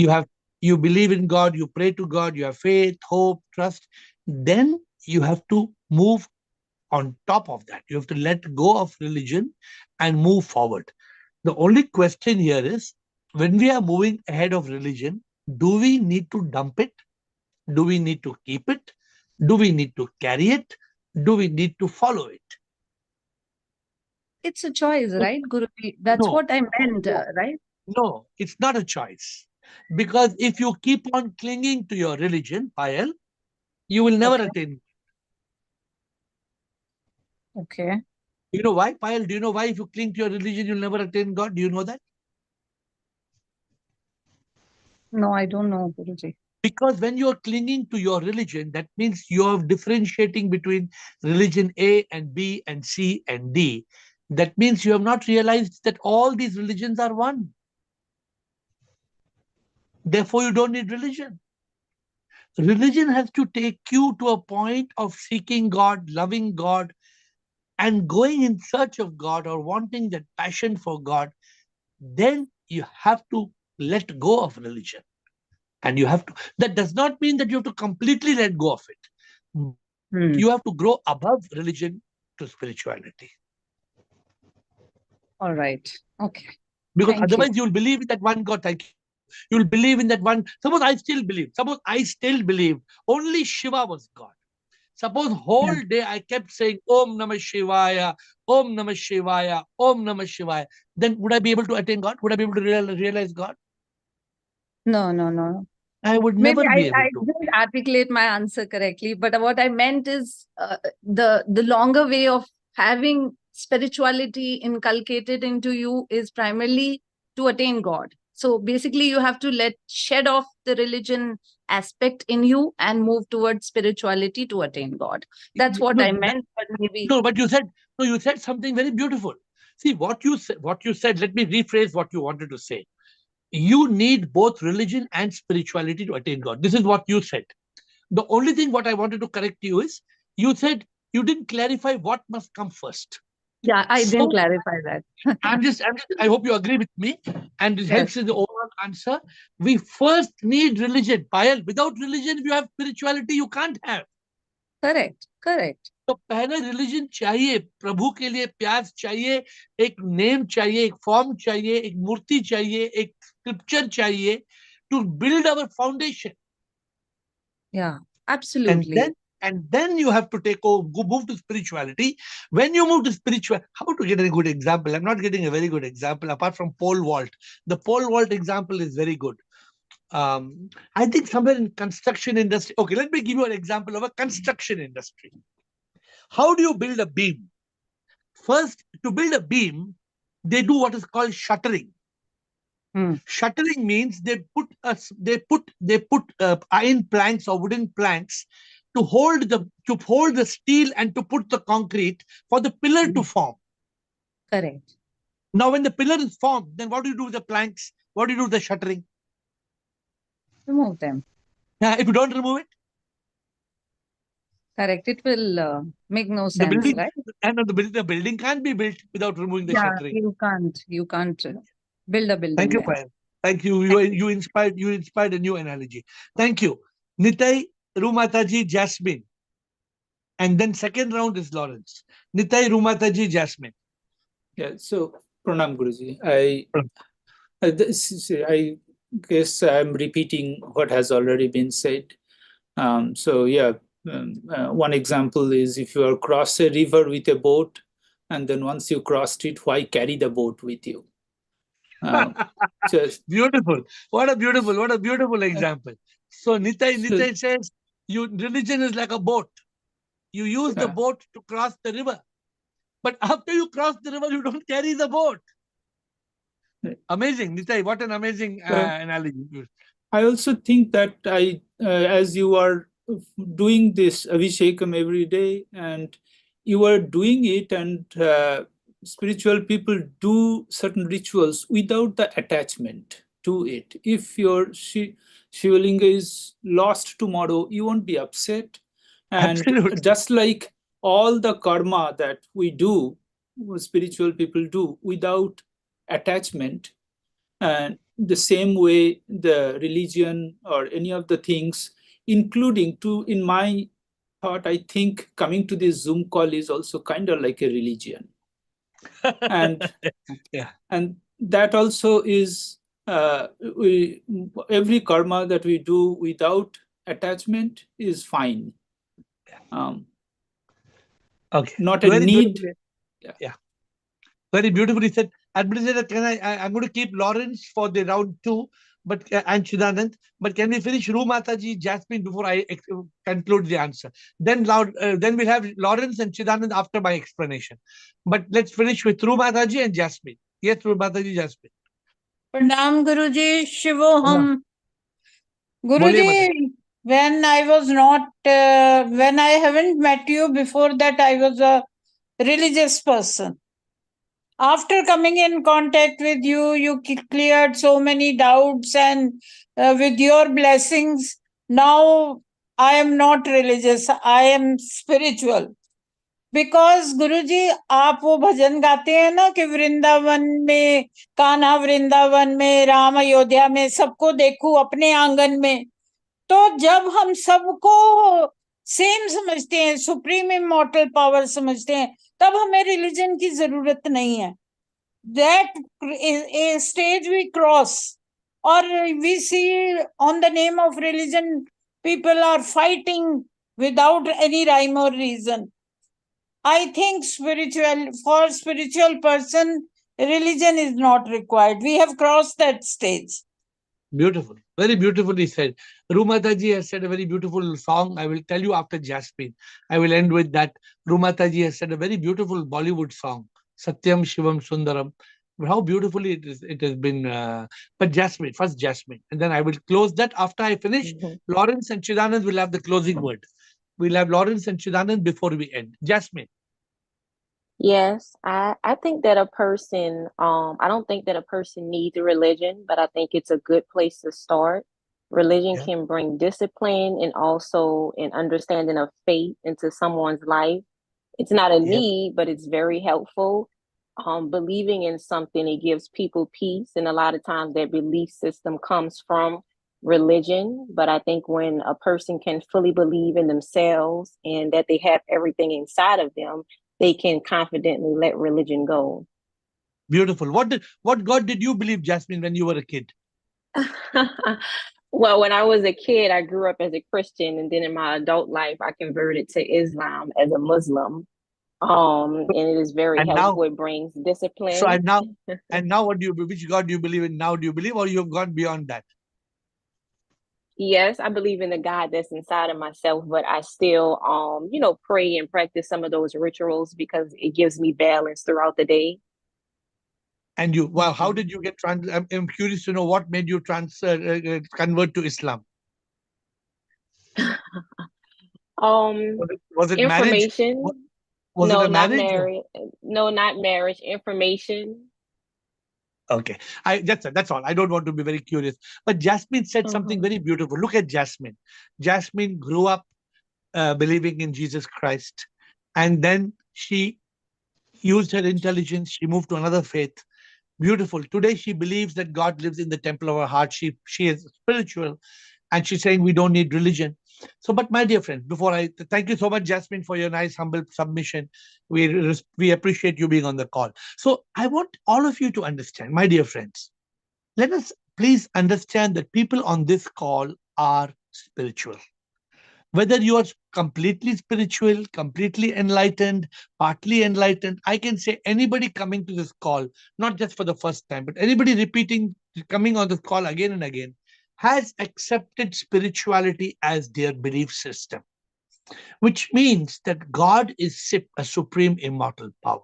You believe in God, you pray to God, you have faith, hope, trust. Then you have to move on top of that. You have to let go of religion and move forward. The only question here is, when we are moving ahead of religion, do we need to dump it? Do we need to keep it? Do we need to carry it? Do we need to follow it? It's a choice, right, Guruji? That's No, what I meant, no, right? no, it's not a choice. Because if you keep on clinging to your religion, Payal, you will never attain. Okay. You know why, Payal? Do you know why if you cling to your religion, you'll never attain God? Do you know that? No, I don't know, Guruji. Because when you're clinging to your religion, that means you're differentiating between religion A and B and C and D. That means you have not realized that all these religions are one. Therefore, you don't need religion. Religion has to take you to a point of seeking God, loving God, and going in search of God or wanting that passion for God. Then you have to let go of religion. And you have to, that does not mean that you have to completely let go of it. You have to grow above religion to spirituality. All right. Okay. Because Thank otherwise you. you'll believe in that one God. Thank you. You'll believe in that one. Suppose I still believe only Shiva was God. Suppose whole day I kept saying Om Namah Shivaya, Om Namah Shivaya, Om Namah Shivaya. Then would I be able to attain God? Would I be able to realize God? No, no, no. I would Maybe never be able I to. didn't articulate my answer correctly, but what I meant is the longer way of having spirituality inculcated into you is primarily to attain God. So basically, you have to shed off the religion aspect in you and move towards spirituality to attain God. That's what I meant, but maybe No, but you said something very beautiful. See what you said. Let me rephrase what you wanted to say. You need both religion and spirituality to attain God. This is what you said. The only thing what I wanted to correct you is, you said you didn't clarify what must come first. yeah, I didn't clarify that. I hope you agree with me, and it Yes. helps in the overall answer. We first need religion. Payal, without religion, if you have spirituality, you can't have. Correct. तो पहले religion चाहिए, प्रभु के लिए प्यास चाहिए, एक name चाहिए, एक फॉर्म चाहिए, एक मूर्ति चाहिए, एक स्क्रिप्चर चाहिए to build our foundation. Yeah, absolutely. And then you have to move to spirituality. When you move to spiritual, how to get a good example? I'm not getting a very good example apart from pole vault. The pole vault example is very good. I think somewhere in construction industry. Okay, let me give you an example of a construction industry. How do you build a beam? First, to build a beam, they do what is called shuttering. Shuttering means they put iron planks or wooden planks to hold the steel and to put the concrete for the pillar to form. Correct. Now, when the pillar is formed, then what do you do with the planks? What do you do with the shuttering? Remove them. If you don't remove it, correct. It will make no the sense, building right? and the building can't be built without removing the Yeah, shuttering. you can't build a building. Thank you, there. Payal. Thank you. You inspired a new analogy. Thank you. Nitai, Rumataji, Jasmine. And then second round is Lawrence. Nitai, Rumataji, Jasmine. Yeah, so Pranam Guruji. I guess I'm repeating what has already been said. One example is if you are cross a river with a boat, and then once you crossed it, why carry the boat with you? Just beautiful. What a beautiful example. So Nitai says, religion is like a boat. You use the boat to cross the river. But after you cross the river, you don't carry the boat. Amazing. Nitai, what an amazing analogy. I also think that as you are doing this Abhishekam every day, and you are doing it, and spiritual people do certain rituals without the attachment to it. If your Shivalinga is lost tomorrow, you won't be upset. And absolutely. Just like all the karma that we do, spiritual people do without attachment, and the same way the religion or any of the things, including in my thought, I think coming to this Zoom call is also kind of like a religion. And and that also is every karma that we do without attachment is fine. Okay. Not a need. Yeah. Very beautifully said. Administrator, I'm going to keep Lawrence for the round 2, but and Chidanand. But can we finish Mataji, Jasmine before I conclude the answer? Then we'll have Lawrence and Chidanand after my explanation. But let's finish with Mataji and Jasmine. Yes, Mataji, Jasmine. Pranam Guruji, Shivoham. Guruji, when I was not, when I haven't met you before that, I was a religious person. After coming in contact with you, you cleared so many doubts, and with your blessings, now I am not religious, I am spiritual. Because Guruji आप वो भजन गाते हैं ना कि वृंदावन में कान्हा वृंदावन में राम अयोध्या में सबको देखूं अपने आंगन में, तो जब हम सबको सेम समझते हैं, सुप्रीम इमॉर्टल पावर समझते हैं, तब हमें रिलीजन की जरूरत नहीं है. That a stage we cross, or we see on the name of religion people are fighting without any rhyme or reason. I think for spiritual person, religion is not required. We have crossed that stage. Beautiful. Very beautifiji said. Rumataji has said a very beautiful song. I will tell you after Jasmine. I will end with that. Rumataji has said a very beautiful Bollywood song. Satyam Shivam Sundaram. How beautifully it has been. But Jasmine, first Jasmine. And then I will close that. After I finish, Lawrence and Chidanand will have the closing word. We'll have Lawrence and Chidanand before we end. Jasmine. Yes, I think that a person, I don't think that a person needs a religion, but I think it's a good place to start. Religion can bring discipline and also an understanding of faith into someone's life. It's not a need, but it's very helpful. Believing in something, it gives people peace. And a lot of times that belief system comes from religion. But I think when a person can fully believe in themselves and that they have everything inside of them, they can confidently let religion go. Beautiful. What God did you believe, Jasmine, when you were a kid? Well, when I was a kid, I grew up as a Christian, and then in my adult life, I converted to Islam as a Muslim. And it is very helpful. It brings discipline. So and now what do you, which God do you believe in now? Do you believe, or you have gone beyond that? Yes, I believe in the God that's inside of myself, but I still, pray and practice some of those rituals because it gives me balance throughout the day. And you, well, how did you get I'm curious to know what made you convert to Islam? Was it information? Marriage? Was no, it a not marriage? marriage. No, not marriage. Information. Okay, that's all. I don't want to be very curious. But Jasmine said something very beautiful. Look at Jasmine. Jasmine grew up believing in Jesus Christ, and then she used her intelligence. She moved to another faith. Beautiful. Today she believes that God lives in the temple of her heart. She is spiritual, and she's saying we don't need religion. So, but my dear friends, before I thank you so much, Jasmine, for your nice, humble submission. We appreciate you being on the call. So, I want all of you to understand, my dear friends. Let us please understand that people on this call are spiritual. Whether you are completely spiritual, completely enlightened, partly enlightened, I can say anybody coming to this call, not just for the first time, but anybody coming on this call again and again, has accepted spirituality as their belief system, which means that God is a supreme immortal power.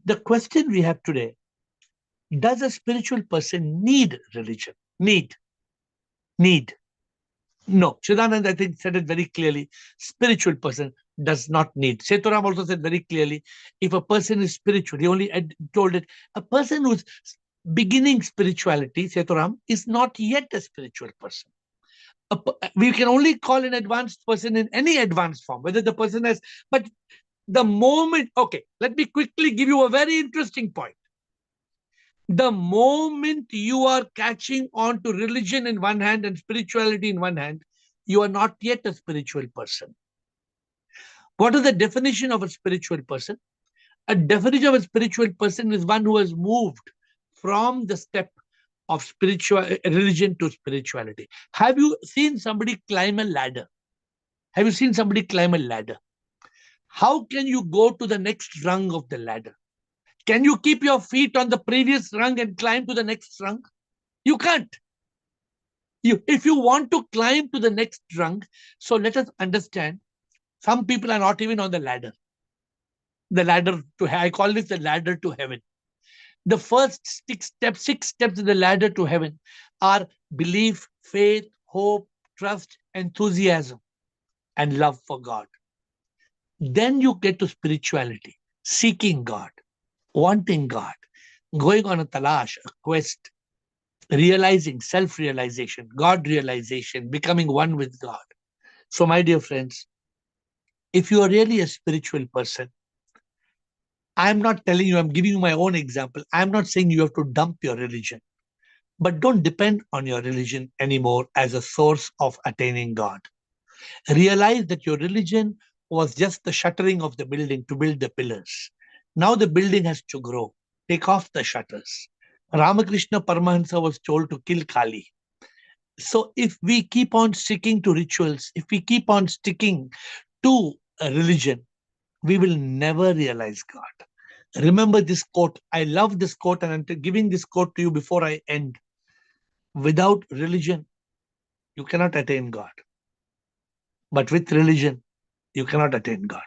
The question we have today, does a spiritual person need religion? Need. No, Chidanand, I think, said it very clearly. Spiritual person does not need. Setaram also said very clearly, if a person is spiritual, he only told it, a person who's beginning spirituality, Setaram, is not yet a spiritual person. We can only call an advanced person in any advanced form, whether the person has, but the moment, okay, let me quickly give you a very interesting point. The moment you are catching on to religion in one hand and spirituality in one hand, you are not yet a spiritual person. What is the definition of a spiritual person? A definition of a spiritual person is one who has moved from the step of religion to spirituality. Have you seen somebody climb a ladder? Have you seen somebody climb a ladder? How can you go to the next rung of the ladder? Can you keep your feet on the previous rung and climb to the next rung? You can't. If you want to climb to the next rung, so let us understand, some people are not even on the ladder. The ladder I call this the ladder to heaven. The first six steps of the ladder to heaven are belief, faith, hope, trust, enthusiasm, and love for God. Then you get to spirituality, seeking God, wanting God, going on a talash, a quest, realizing, self-realization, God realization, becoming one with God. So my dear friends, if you are really a spiritual person, I'm not telling you, I'm giving you my own example. I'm not saying you have to dump your religion, but don't depend on your religion anymore as a source of attaining God. Realize that your religion was just the shuttering of the building to build the pillars. Now the building has to grow. Take off the shutters. Ramakrishna Paramahansa was told to kill Kali. So if we keep on sticking to rituals, if we keep on sticking to a religion, we will never realize God. Remember this quote. I love this quote, and I'm giving this quote to you before I end. Without religion, you cannot attain God. But with religion, you cannot attain God.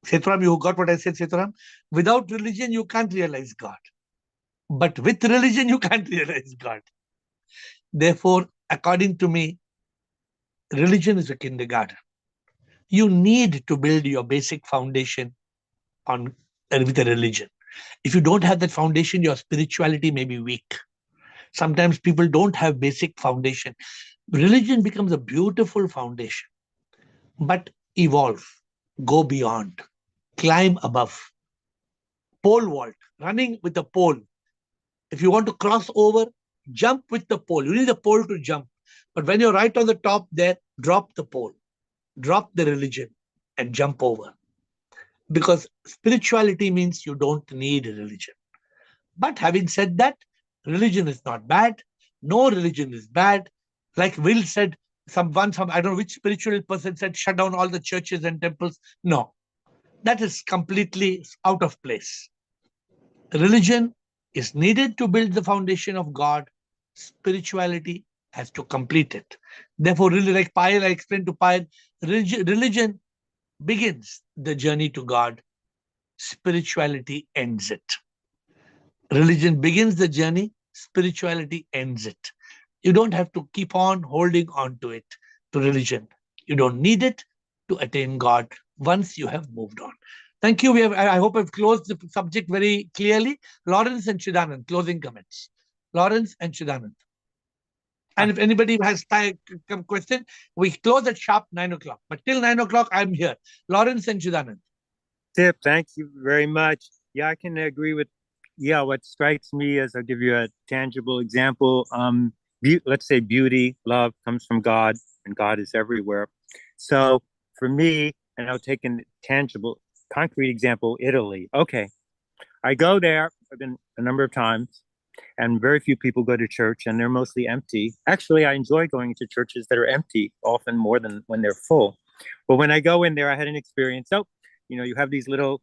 Setaram, you got what I said, Setaram? Without religion, you can't realize God. But with religion, you can't realize God. Therefore, according to me, religion is a kindergarten. You need to build your basic foundation with a religion. If you don't have that foundation, your spirituality may be weak. Sometimes people don't have basic foundation. Religion becomes a beautiful foundation, but evolve, go beyond, climb above, pole vault, running with the pole. If you want to cross over, jump with the pole. You need the pole to jump. But when you're right on the top there, drop the pole, drop the religion and jump over. Because spirituality means you don't need a religion. But having said that, religion is not bad. No religion is bad. Like Will said, I don't know which spiritual person said, shut down all the churches and temples. No, that is completely out of place. Religion is needed to build the foundation of God. Spirituality has to complete it. Therefore, really, like Payal, I explained to Payal, religion begins the journey to God. Spirituality ends it. Religion begins the journey, spirituality ends it. You don't have to keep on holding on to it, to religion. You don't need it to attain God once you have moved on. Thank you. I hope I've closed the subject very clearly. Lawrence and Chidanand, closing comments. Lawrence and Chidanand. And if anybody has a question, we close at sharp 9 o'clock. But till 9 o'clock, I'm here. Lawrence and Chidanand. Tip, thank you very much. Yeah, I can agree with, what strikes me is, I'll give you a tangible example. let's say beauty, love comes from God, and God is everywhere. So for me, and I'll take a tangible, concrete example, Italy. Okay, I go there, I've been a number of times, and very few people go to church, and they're mostly empty. Actually, I enjoy going to churches that are empty, often more than when they're full. But when I go in there, I had an experience. So, you have these little,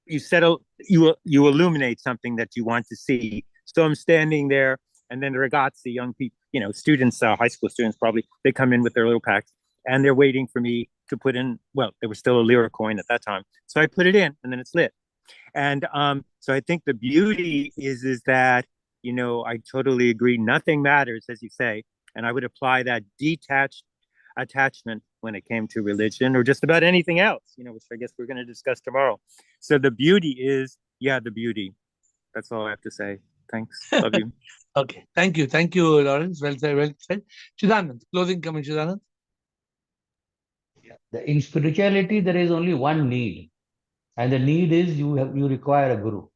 you settle, you illuminate something that you want to see. So I'm standing there, and then the ragazzi, young people, students, high school students probably, they come in with their little packs, and they're waiting for me to put in, well, there was still a lira coin at that time. So I put it in, and then it's lit. And so I think the beauty is that, I totally agree. Nothing matters, as you say. And I would apply that detached attachment when it came to religion or just about anything else, which I guess we're going to discuss tomorrow. So the beauty is, the beauty. That's all I have to say. Thanks. Love you. Okay. Thank you. Thank you, Lawrence. Well said. Well said. Chidanand, closing comment, Chidanand. In spirituality, there is only one need. And the need is you require a guru.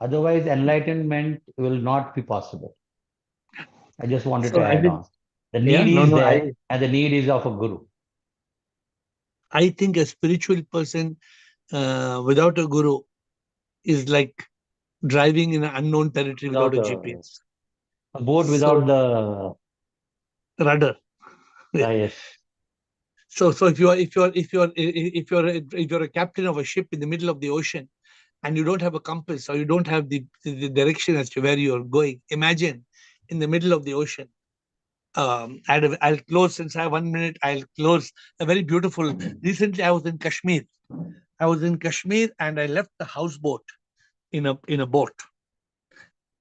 Otherwise, enlightenment will not be possible. I just wanted to add on. The need is there, and the need is of a guru. I think a spiritual person without a guru is like driving in an unknown territory without a GPS. A boat without the rudder. Yes. So if you're a captain of a ship in the middle of the ocean, and you don't have a compass or you don't have the direction as to where you're going, imagine in the middle of the ocean. I'll close, since I have 1 minute. I'll close a very beautiful. Recently, I was in Kashmir. And I left the houseboat in a boat.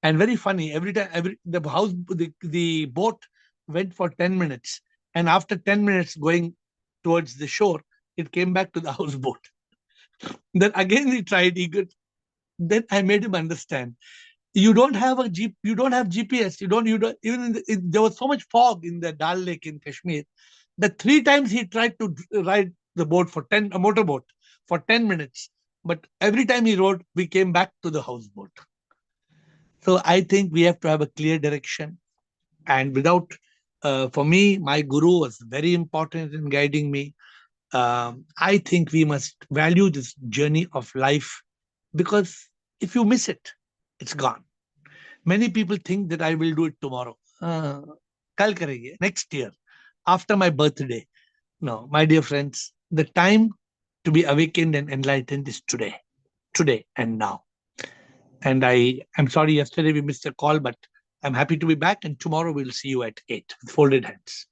And very funny, every time the boat went for 10 minutes, and after 10 minutes going towards the shore, it came back to the houseboat. Then again we tried. Then I made him understand. You don't have you don't have GPS. You don't even there was so much fog in the Dal Lake in Kashmir that 3 times he tried to ride the boat a motorboat for 10 minutes. But every time he rode, we came back to the houseboat. So I think we have to have a clear direction. And without, for me, my guru was very important in guiding me. I think we must value this journey of life, because if you miss it, it's gone. Many people think that I will do it tomorrow. Kal karenge, next year, after my birthday. No, my dear friends, the time to be awakened and enlightened is today and now. And I'm sorry, yesterday we missed a call, but I'm happy to be back. And tomorrow we'll see you at 8 with folded hands.